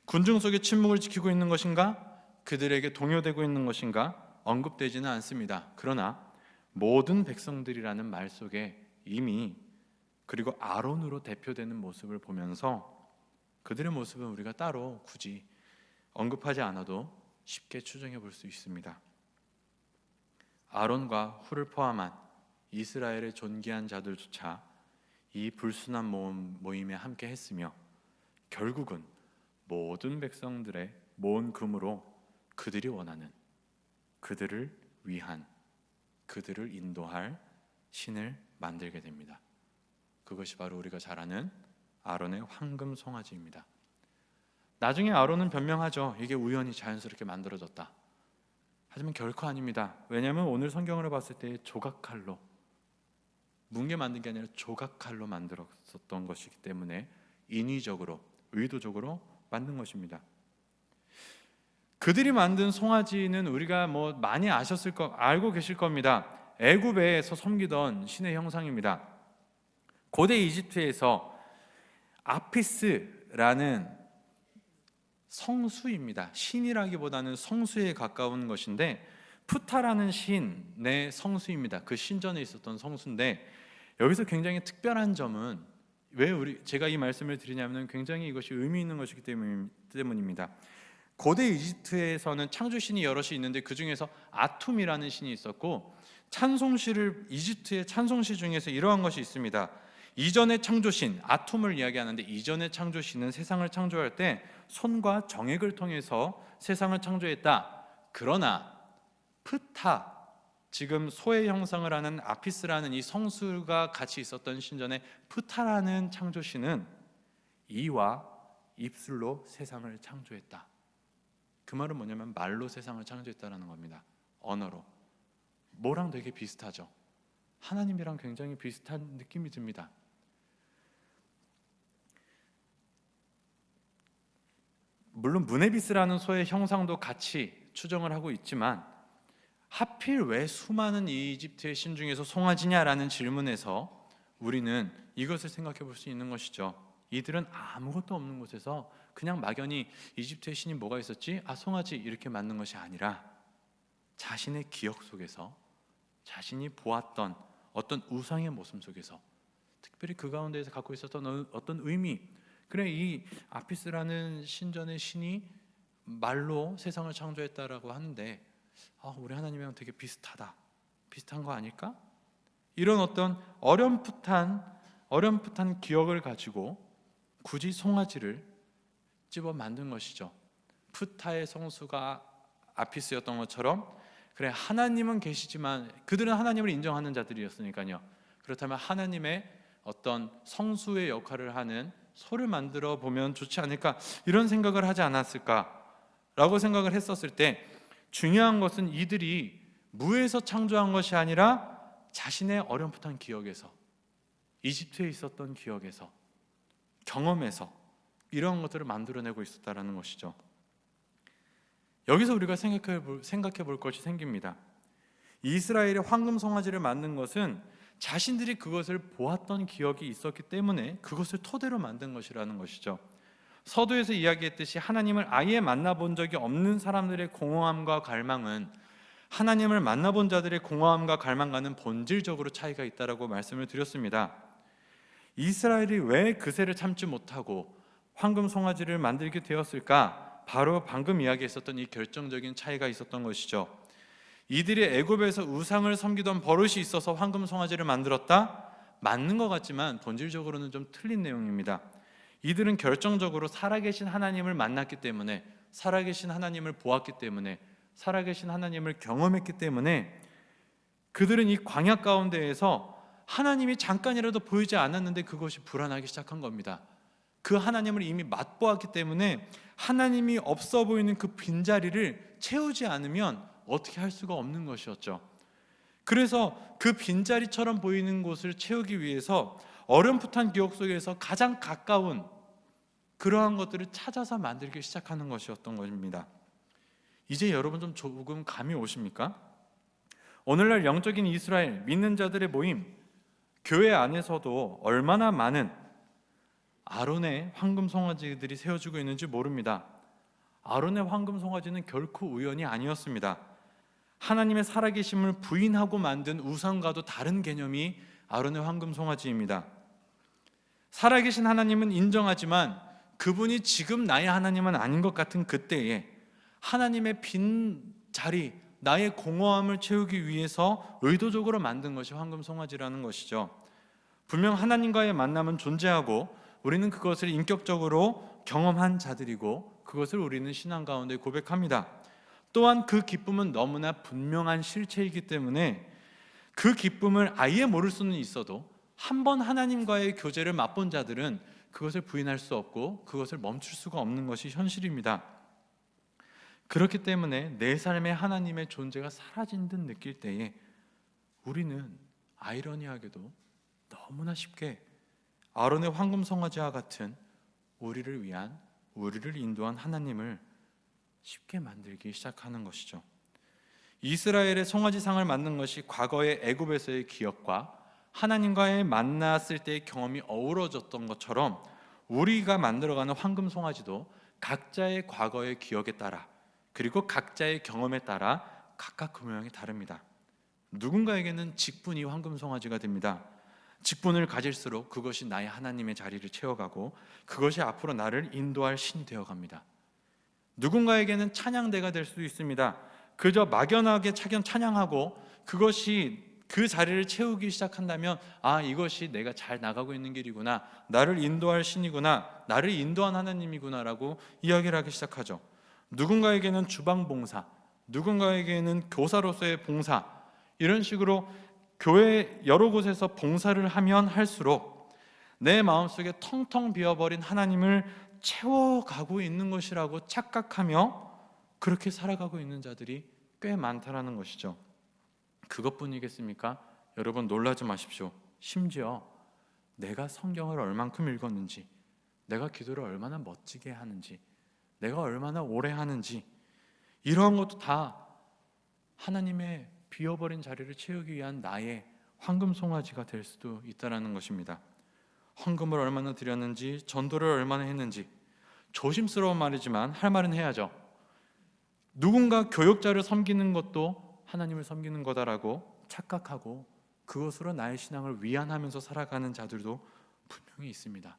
군중 속에 침묵을 지키고 있는 것인가? 그들에게 동요되고 있는 것인가? 언급되지는 않습니다. 그러나 모든 백성들이라는 말 속에 이미, 그리고 아론으로 대표되는 모습을 보면서 그들의 모습은 우리가 따로 굳이 언급하지 않아도 쉽게 추정해 볼 수 있습니다. 아론과 훌을 포함한 이스라엘의 존귀한 자들조차 이 불순한 모임에 함께 했으며, 결국은 모든 백성들의 모은 금으로 그들이 원하는, 그들을 위한, 그들을 인도할 신을 만들게 됩니다. 그것이 바로 우리가 잘 아는 아론의 황금 송아지입니다. 나중에 아론은 변명하죠. 이게 우연히 자연스럽게 만들어졌다. 하지만 결코 아닙니다. 왜냐하면 오늘 성경을 봤을 때 조각칼로, 뭉개 만든 게 아니라 조각칼로 만들었었던 것이기 때문에 인위적으로, 의도적으로 만든 것입니다. 그들이 만든 송아지는 우리가 많이 알고 계실 겁니다. 애굽에서 섬기던 신의 형상입니다. 고대 이집트에서 아피스라는 성수입니다. 신이라기보다는 성수에 가까운 것인데, 푸타라는 신의 성수입니다. 그 신전에 있었던 성수인데, 여기서 굉장히 특별한 점은 왜 제가 이 말씀을 드리냐면 굉장히 이것이 의미 있는 것이기 때문입니다. 고대 이집트에서는 창조신이 여럿이 있는데 그 중에서 아툼이라는 신이 있었고, 이집트의 찬송시 중에서 이러한 것이 있습니다. 이전의 창조신 아툼을 이야기하는데, 이전의 창조신은 세상을 창조할 때 손과 정액을 통해서 세상을 창조했다. 그러나 프타, 지금 소의 형상을 하는 아피스라는 이 성수가 같이 있었던 신전의 프타라는 창조신은 이와 입술로 세상을 창조했다. 그 말은 뭐냐면 말로 세상을 창조했다는 겁니다. 언어로. 뭐랑 되게 비슷하죠. 하나님이랑 굉장히 비슷한 느낌이 듭니다. 물론 무네비스라는 소의 형상도 같이 추정을 하고 있지만, 하필 왜 수많은 이집트의 신 중에서 송아지냐라는 질문에서 우리는 이것을 생각해 볼 수 있는 것이죠. 이들은 아무것도 없는 곳에서 그냥 막연히 이집트의 신이 뭐가 있었지? 송아지, 이렇게 만든 것이 아니라 자신의 기억 속에서, 자신이 보았던 어떤 우상의 모습 속에서, 특별히 그 가운데에서 갖고 있었던 어떤 의미, 그래, 이 아피스라는 신전의 신이 말로 세상을 창조했다라고 하는데, 우리 하나님이랑 되게 비슷한 거 아닐까? 이런 어떤 어렴풋한 기억을 가지고 굳이 송아지를 집어 만든 것이죠. 푸타의 성수가 아피스였던 것처럼, 그래, 하나님은 계시지만 그들은 하나님을 인정하는 자들이었으니까요. 그렇다면 하나님의 어떤 성수의 역할을 하는 소를 만들어 보면 좋지 않을까, 이런 생각을 하지 않았을까라고 생각을 했었을 때, 중요한 것은 이들이 무에서 창조한 것이 아니라 자신의 어렴풋한 기억에서, 이집트에 있었던 기억에서, 경험에서 이런 것들을 만들어내고 있었다는 것이죠. 여기서 우리가 생각해 볼 것이 생깁니다. 이스라엘의 황금 송아지를 만든 것은 자신들이 그것을 보았던 기억이 있었기 때문에 그것을 토대로 만든 것이라는 것이죠. 서두에서 이야기했듯이 하나님을 아예 만나본 적이 없는 사람들의 공허함과 갈망은 하나님을 만나본 자들의 공허함과 갈망과는 본질적으로 차이가 있다라고 말씀을 드렸습니다. 이스라엘이 왜 그새를 참지 못하고 황금 송아지를 만들게 되었을까? 바로 방금 이야기했었던 이 결정적인 차이가 있었던 것이죠. 이들이 애굽에서 우상을 섬기던 버릇이 있어서 황금 송아지를 만들었다? 맞는 것 같지만 본질적으로는 좀 틀린 내용입니다. 이들은 결정적으로 살아계신 하나님을 만났기 때문에, 살아계신 하나님을 보았기 때문에, 살아계신 하나님을 경험했기 때문에 그들은 이 광야 가운데에서 하나님이 잠깐이라도 보이지 않았는데 그것이 불안하기 시작한 겁니다. 그 하나님을 이미 맛보았기 때문에 하나님이 없어 보이는 그 빈자리를 채우지 않으면 어떻게 할 수가 없는 것이었죠. 그래서 그 빈자리처럼 보이는 곳을 채우기 위해서 어렴풋한 기억 속에서 가장 가까운 그러한 것들을 찾아서 만들기 시작하는 것이었던 것입니다. 이제 여러분 좀 조금 감이 오십니까? 오늘날 영적인 이스라엘 믿는 자들의 모임, 교회 안에서도 얼마나 많은 아론의 황금 송아지들이 세워지고 있는지 모릅니다. 아론의 황금 송아지는 결코 우연이 아니었습니다. 하나님의 살아계심을 부인하고 만든 우상과도 다른 개념이 아론의 황금 송아지입니다. 살아계신 하나님은 인정하지만 그분이 지금 나의 하나님은 아닌 것 같은 그때에 하나님의 빈 자리, 나의 공허함을 채우기 위해서 의도적으로 만든 것이 황금 송아지라는 것이죠. 분명 하나님과의 만남은 존재하고 우리는 그것을 인격적으로 경험한 자들이고 그것을 우리는 신앙 가운데 고백합니다. 또한 그 기쁨은 너무나 분명한 실체이기 때문에 그 기쁨을 아예 모를 수는 있어도 한 번 하나님과의 교제를 맛본 자들은 그것을 부인할 수 없고 그것을 멈출 수가 없는 것이 현실입니다. 그렇기 때문에 내 삶에 하나님의 존재가 사라진 듯 느낄 때에 우리는 아이러니하게도 너무나 쉽게 아론의 황금 송아지와 같은 우리를 위한, 우리를 인도한 하나님을 쉽게 만들기 시작하는 것이죠. 이스라엘의 송아지상을 만든 것이 과거의 애굽에서의 기억과 하나님과의 만났을 때의 경험이 어우러졌던 것처럼 우리가 만들어가는 황금 송아지도 각자의 과거의 기억에 따라 그리고 각자의 경험에 따라 각각 그 모양이 다릅니다. 누군가에게는 직분이 황금 송아지가 됩니다. 직분을 가질수록 그것이 나의 하나님의 자리를 채워가고 그것이 앞으로 나를 인도할 신이 되어갑니다. 누군가에게는 찬양대가 될 수도 있습니다. 그저 막연하게 찬양하고 그것이 그 자리를 채우기 시작한다면 이것이 내가 잘 나가고 있는 길이구나, 나를 인도할 신이구나, 나를 인도한 하나님이구나라고 이야기를 하기 시작하죠. 누군가에게는 주방봉사, 누군가에게는 교사로서의 봉사, 이런 식으로 교회 여러 곳에서 봉사를 하면 할수록 내 마음속에 텅텅 비어버린 하나님을 채워가고 있는 것이라고 착각하며 그렇게 살아가고 있는 자들이 꽤 많다라는 것이죠. 그것뿐이겠습니까? 여러분 놀라지 마십시오. 심지어 내가 성경을 얼만큼 읽었는지, 내가 기도를 얼마나 멋지게 하는지, 내가 얼마나 오래 하는지, 이러한 것도 다 하나님의 비어버린 자리를 채우기 위한 나의 황금 송아지가 될 수도 있다는 것입니다. 헌금을 얼마나 드렸는지, 전도를 얼마나 했는지, 조심스러운 말이지만 할 말은 해야죠. 누군가 교역자를 섬기는 것도 하나님을 섬기는 거다라고 착각하고 그것으로 나의 신앙을 위안하면서 살아가는 자들도 분명히 있습니다.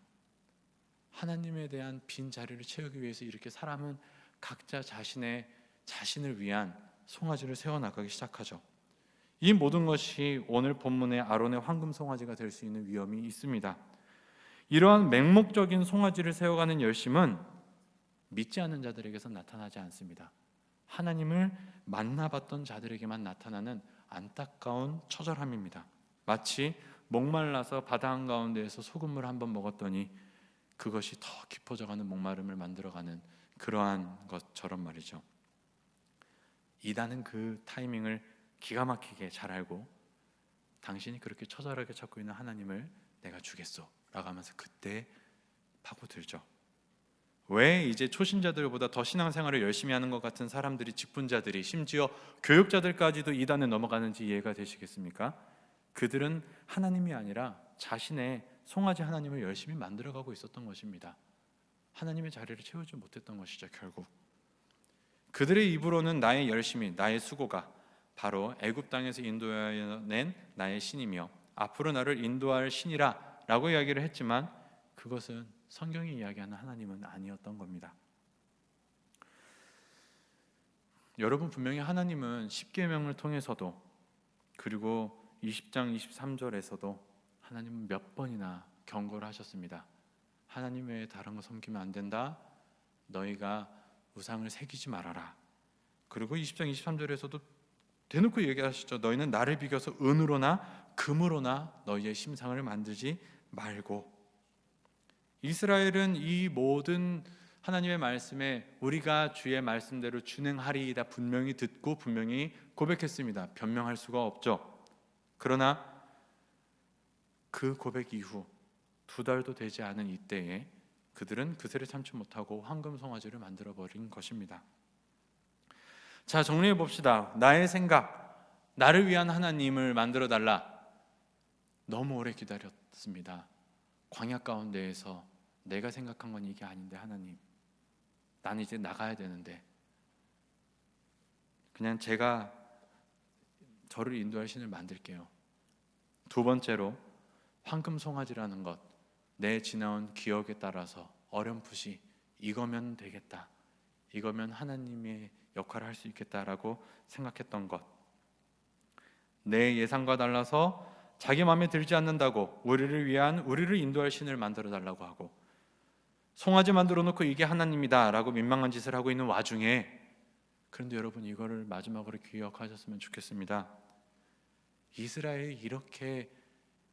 하나님에 대한 빈 자리를 채우기 위해서 이렇게 사람은 각자 자신을 위한 송아지를 세워나가기 시작하죠. 이 모든 것이 오늘 본문의 아론의 황금 송아지가 될 수 있는 위험이 있습니다. 이러한 맹목적인 송아지를 세워가는 열심은 믿지 않는 자들에게서 나타나지 않습니다. 하나님을 만나봤던 자들에게만 나타나는 안타까운 처절함입니다. 마치 목말라서 바다 한가운데에서 소금물 한번 먹었더니 그것이 더 깊어져가는 목마름을 만들어가는 그러한 것처럼 말이죠. 이단은 그 타이밍을 기가 막히게 잘 알고 당신이 그렇게 처절하게 찾고 있는 하나님을 내가 주겠소 라고 하면서 그때 파고들죠. 왜 이제 초신자들보다 더 신앙생활을 열심히 하는 것 같은 사람들이, 직분자들이, 심지어 교육자들까지도 이단에 넘어가는지 이해가 되시겠습니까? 그들은 하나님이 아니라 자신의 송아지 하나님을 열심히 만들어가고 있었던 것입니다. 하나님의 자리를 채우지 못했던 것이죠. 결국 그들의 입으로는 나의 열심이, 나의 수고가 바로 애굽 땅에서 인도해낸 나의 신이며 앞으로 나를 인도할 신이라 라고 이야기를 했지만 그것은 성경이 이야기하는 하나님은 아니었던 겁니다. 여러분 분명히 하나님은 십계명을 통해서도 그리고 20장 23절에서도 하나님은 몇 번이나 경고를 하셨습니다. 하나님 외에 다른 거 섬기면 안 된다. 너희가 우상을 새기지 말아라. 그리고 20장 23절에서도 대놓고 얘기하시죠. 너희는 나를 비교서 은으로나 금으로나 너희의 심상을 만들지 말고. 이스라엘은 이 모든 하나님의 말씀에 우리가 주의 말씀대로 준행하리이다 분명히 듣고 분명히 고백했습니다. 변명할 수가 없죠. 그러나 그 고백 이후 2달도 되지 않은 이때에 그들은 그새를 참지 못하고 황금 송아지를 만들어버린 것입니다. 자, 정리해 봅시다. 나의 생각, 나를 위한 하나님을 만들어 달라. 너무 오래 기다렸습니다. 광야 가운데에서 내가 생각한 건 이게 아닌데 하나님, 난 이제 나가야 되는데 그냥 제가 저를 인도할 신을 만들게요. 2번째로 황금 송아지라는 것, 내 지나온 기억에 따라서 어렴풋이 이거면 되겠다, 이거면 하나님의 역할을 할 수 있겠다라고 생각했던 것, 내 예상과 달라서 자기 마음에 들지 않는다고 우리를 인도할 신을 만들어 달라고 하고, 송아지 만들어 놓고 이게 하나님이다 라고 민망한 짓을 하고 있는 와중에, 그런데 여러분 이거를 마지막으로 기억하셨으면 좋겠습니다. 이스라엘이 이렇게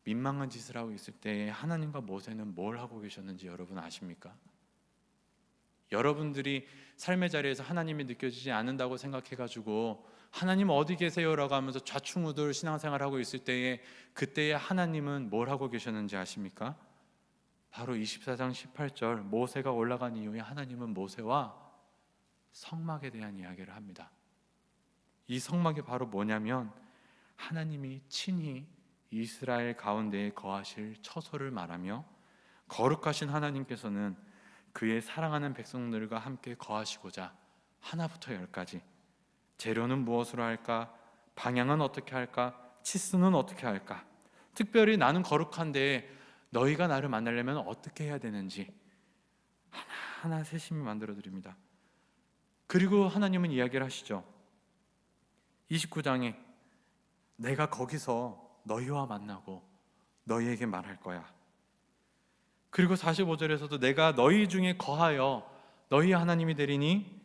민망한 짓을 하고 있을 때에 하나님과 모세는 뭘 하고 계셨는지 여러분 아십니까? 여러분들이 삶의 자리에서 하나님이 느껴지지 않는다고 생각해가지고 하나님 어디 계세요라고 하면서 좌충우돌 신앙생활하고 있을 때에, 그때에 하나님은 뭘 하고 계셨는지 아십니까? 바로 24장 18절 모세가 올라간 이후에 하나님은 모세와 성막에 대한 이야기를 합니다. 이 성막이 바로 뭐냐면 하나님이 친히 이스라엘 가운데에 거하실 처소를 말하며, 거룩하신 하나님께서는 그의 사랑하는 백성들과 함께 거하시고자 하나부터 열까지 재료는 무엇으로 할까? 방향은 어떻게 할까? 치수는 어떻게 할까? 특별히 나는 거룩한데 너희가 나를 만나려면 어떻게 해야 되는지 하나하나 세심히 만들어 드립니다. 그리고 하나님은 이야기를 하시죠. 29장에 내가 거기서 너희와 만나고 너희에게 말할 거야. 그리고 45절에서도 내가 너희 중에 거하여 너희 하나님이 되리니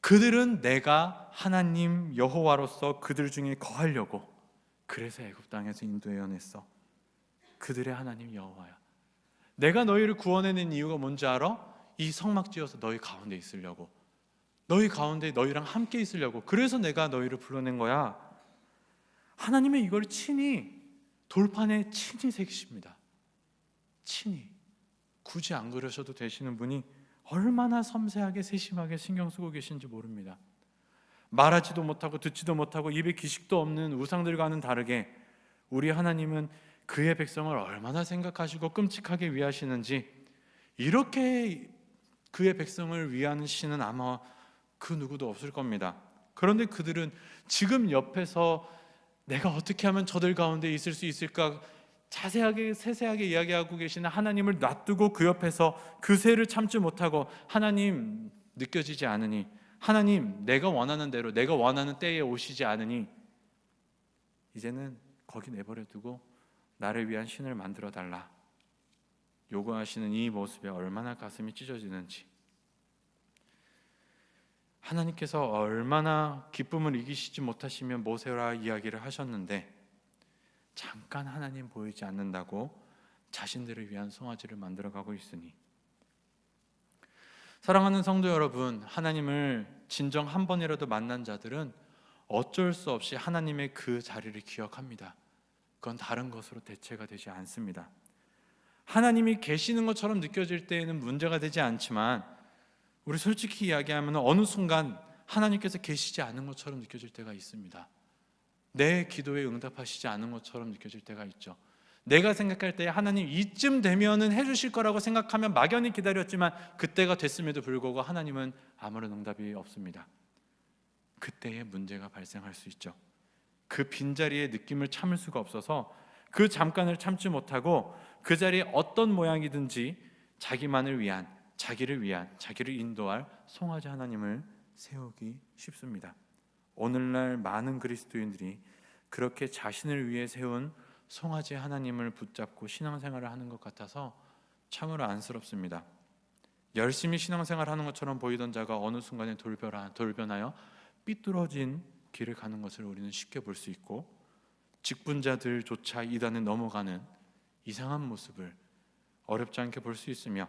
그들은 내가 하나님 여호와로서 그들 중에 거하려고 그래서 애굽 땅에서 인도해냈어. 그들의 하나님 여호와야. 내가 너희를 구원해낸 이유가 뭔지 알아? 이 성막 지어서 너희 가운데 있으려고, 너희 가운데 너희랑 함께 있으려고, 그래서 내가 너희를 불러낸 거야. 하나님은 이걸 친히 돌판에 친히 새기십니다. 친히. 굳이 안 그러셔도 되시는 분이 얼마나 섬세하게 세심하게 신경 쓰고 계신지 모릅니다. 말하지도 못하고 듣지도 못하고 입에 기식도 없는 우상들과는 다르게 우리 하나님은 그의 백성을 얼마나 생각하시고 끔찍하게 위하시는지, 이렇게 그의 백성을 위하는 신은 아마 그 누구도 없을 겁니다. 그런데 그들은 지금 옆에서 내가 어떻게 하면 저들 가운데 있을 수 있을까 자세하게 세세하게 이야기하고 계시는 하나님을 놔두고 그 옆에서 그새를 참지 못하고, 하나님 느껴지지 않으니, 하나님 내가 원하는 대로 내가 원하는 때에 오시지 않으니 이제는 거기 내버려 두고 나를 위한 신을 만들어 달라 요구하시는 이 모습에 얼마나 가슴이 찢어지는지, 하나님께서 얼마나 기쁨을 이기시지 못하시며 모세와 이야기를 하셨는데 잠깐 하나님 보이지 않는다고 자신들을 위한 송아지를 만들어가고 있으니, 사랑하는 성도 여러분, 하나님을 진정 한 번이라도 만난 자들은 어쩔 수 없이 하나님의 그 자리를 기억합니다. 그건 다른 것으로 대체가 되지 않습니다. 하나님이 계시는 것처럼 느껴질 때에는 문제가 되지 않지만, 우리 솔직히 이야기하면 어느 순간 하나님께서 계시지 않은 것처럼 느껴질 때가 있습니다. 내 기도에 응답하시지 않은 것처럼 느껴질 때가 있죠. 내가 생각할 때 하나님 이쯤 되면은 해주실 거라고 생각하면 막연히 기다렸지만 그때가 됐음에도 불구하고 하나님은 아무런 응답이 없습니다. 그때에 문제가 발생할 수 있죠. 그 빈자리의 느낌을 참을 수가 없어서 그 잠깐을 참지 못하고 그 자리에 어떤 모양이든지 자기만을 위한, 자기를 위한, 자기를 인도할 송아지 하나님을 세우기 쉽습니다. 오늘날 많은 그리스도인들이 그렇게 자신을 위해 세운 송아지 하나님을 붙잡고 신앙생활을 하는 것 같아서 참으로 안쓰럽습니다. 열심히 신앙생활하는 것처럼 보이던 자가 어느 순간에 돌변하여 삐뚤어진 길을 가는 것을 우리는 쉽게 볼 수 있고, 직분자들조차 이단에 넘어가는 이상한 모습을 어렵지 않게 볼 수 있으며,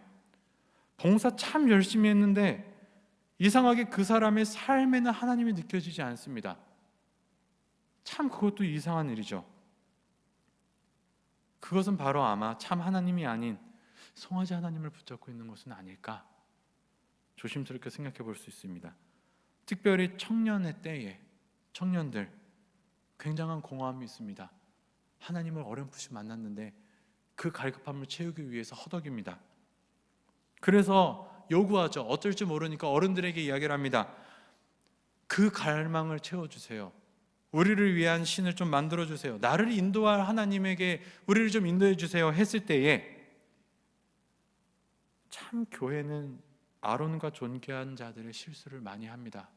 봉사 참 열심히 했는데 이상하게 그 사람의 삶에는 하나님이 느껴지지 않습니다. 참 그것도 이상한 일이죠. 그것은 바로 아마 참 하나님이 아닌 송아지 하나님을 붙잡고 있는 것은 아닐까 조심스럽게 생각해 볼 수 있습니다. 특별히 청년의 때에 청년들 굉장한 공허함이 있습니다. 하나님을 어렴풋이 만났는데 그 갈급함을 채우기 위해서 허덕입니다. 그래서 요구하죠. 어쩔 줄 모르니까 어른들에게 이야기를 합니다. 그 갈망을 채워주세요. 우리를 위한 신을 좀 만들어주세요. 나를 인도할 하나님에게 우리를 좀 인도해 주세요 했을 때에 참 교회는 아론과 존귀한 자들의 실수를 많이 합니다.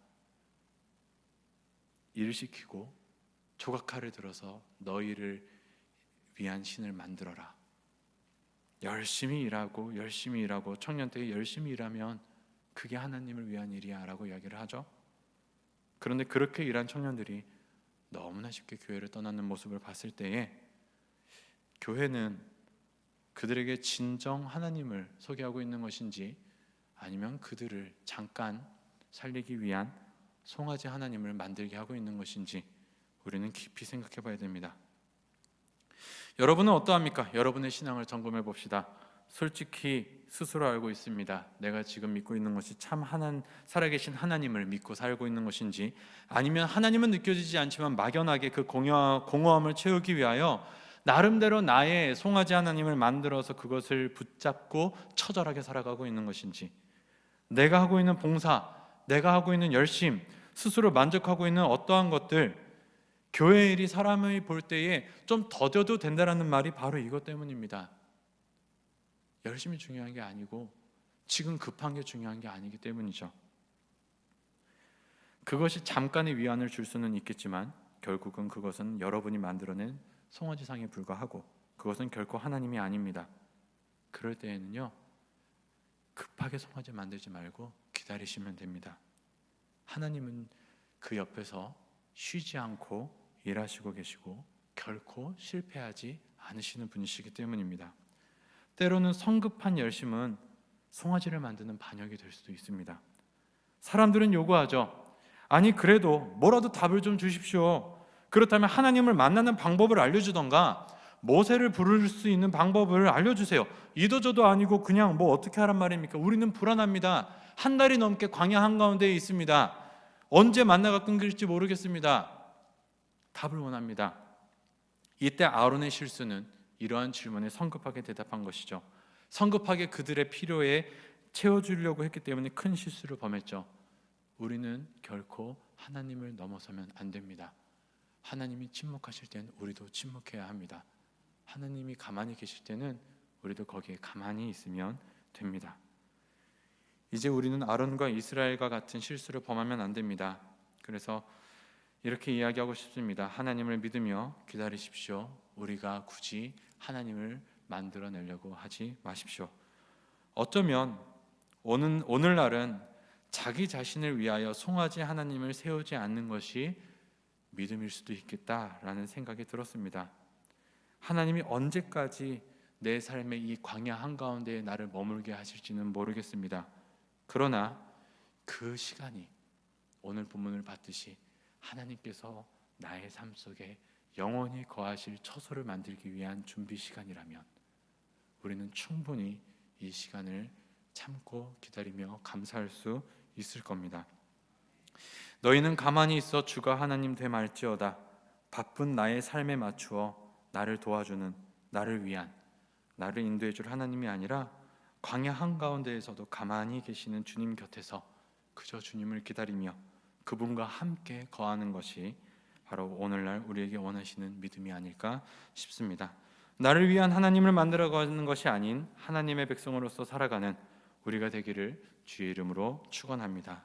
일을 시키고 조각칼을 들어서 너희를 위한 신을 만들어라. 열심히 일하고 청년 때 열심히 일하면 그게 하나님을 위한 일이야 라고 이야기를 하죠. 그런데 그렇게 일한 청년들이 너무나 쉽게 교회를 떠나는 모습을 봤을 때에 교회는 그들에게 진정 하나님을 소개하고 있는 것인지 아니면 그들을 잠깐 살리기 위한 송아지 하나님을 만들게 하고 있는 것인지 우리는 깊이 생각해 봐야 됩니다. 여러분은 어떠합니까? 여러분의 신앙을 점검해 봅시다. 솔직히 스스로 알고 있습니다. 내가 지금 믿고 있는 것이 참 살아계신 하나님을 믿고 살고 있는 것인지, 아니면 하나님은 느껴지지 않지만 막연하게 그 공허함을 채우기 위하여 나름대로 나의 송아지 하나님을 만들어서 그것을 붙잡고 처절하게 살아가고 있는 것인지, 내가 하고 있는 봉사, 내가 하고 있는 열심, 스스로 만족하고 있는 어떠한 것들, 교회 일이 사람이 볼 때에 좀 더뎌도 된다라는 말이 바로 이것 때문입니다. 열심히 중요한 게 아니고 지금 급한 게 중요한 게 아니기 때문이죠. 그것이 잠깐의 위안을 줄 수는 있겠지만 결국은 그것은 여러분이 만들어낸 송아지상에 불과하고 그것은 결코 하나님이 아닙니다. 그럴 때에는요, 급하게 송아지 만들지 말고 기다리시면 됩니다. 하나님은 그 옆에서 쉬지 않고 일하시고 계시고 결코 실패하지 않으시는 분이시기 때문입니다. 때로는 성급한 열심은 송아지를 만드는 반역이 될 수도 있습니다. 사람들은 요구하죠. 아니 그래도 뭐라도 답을 좀 주십시오. 그렇다면 하나님을 만나는 방법을 알려주던가 모세를 부를 수 있는 방법을 알려주세요. 이도저도 아니고 그냥 뭐 어떻게 하란 말입니까? 우리는 불안합니다. 한 달이 넘게 광야 한가운데에 있습니다. 언제 만나가 끊길지 모르겠습니다. 답을 원합니다. 이때 아론의 실수는 이러한 질문에 성급하게 대답한 것이죠. 성급하게 그들의 필요에 채워주려고 했기 때문에 큰 실수를 범했죠. 우리는 결코 하나님을 넘어서면 안 됩니다. 하나님이 침묵하실 때는 우리도 침묵해야 합니다. 하나님이 가만히 계실 때는 우리도 거기에 가만히 있으면 됩니다. 이제 우리는 아론과 이스라엘과 같은 실수를 범하면 안 됩니다. 그래서 이렇게 이야기하고 싶습니다. 하나님을 믿으며 기다리십시오. 우리가 굳이 하나님을 만들어내려고 하지 마십시오. 어쩌면 오늘날은 자기 자신을 위하여 송아지 하나님을 세우지 않는 것이 믿음일 수도 있겠다라는 생각이 들었습니다. 하나님이 언제까지 내 삶의 이 광야 한가운데에 나를 머물게 하실지는 모르겠습니다. 그러나 그 시간이 오늘 본문을 봤듯이 하나님께서 나의 삶 속에 영원히 거하실 처소를 만들기 위한 준비 시간이라면 우리는 충분히 이 시간을 참고 기다리며 감사할 수 있을 겁니다. 너희는 가만히 있어 주가 하나님 되 말지어다. 바쁜 나의 삶에 맞추어 나를 도와주는, 나를 위한, 나를 인도해 줄 하나님이 아니라 광야 한가운데에서도 가만히 계시는 주님 곁에서 그저 주님을 기다리며 그분과 함께 거하는 것이 바로 오늘날 우리에게 원하시는 믿음이 아닐까 싶습니다. 나를 위한 하나님을 만들어가는 것이 아닌 하나님의 백성으로서 살아가는 우리가 되기를 주의 이름으로 축원합니다.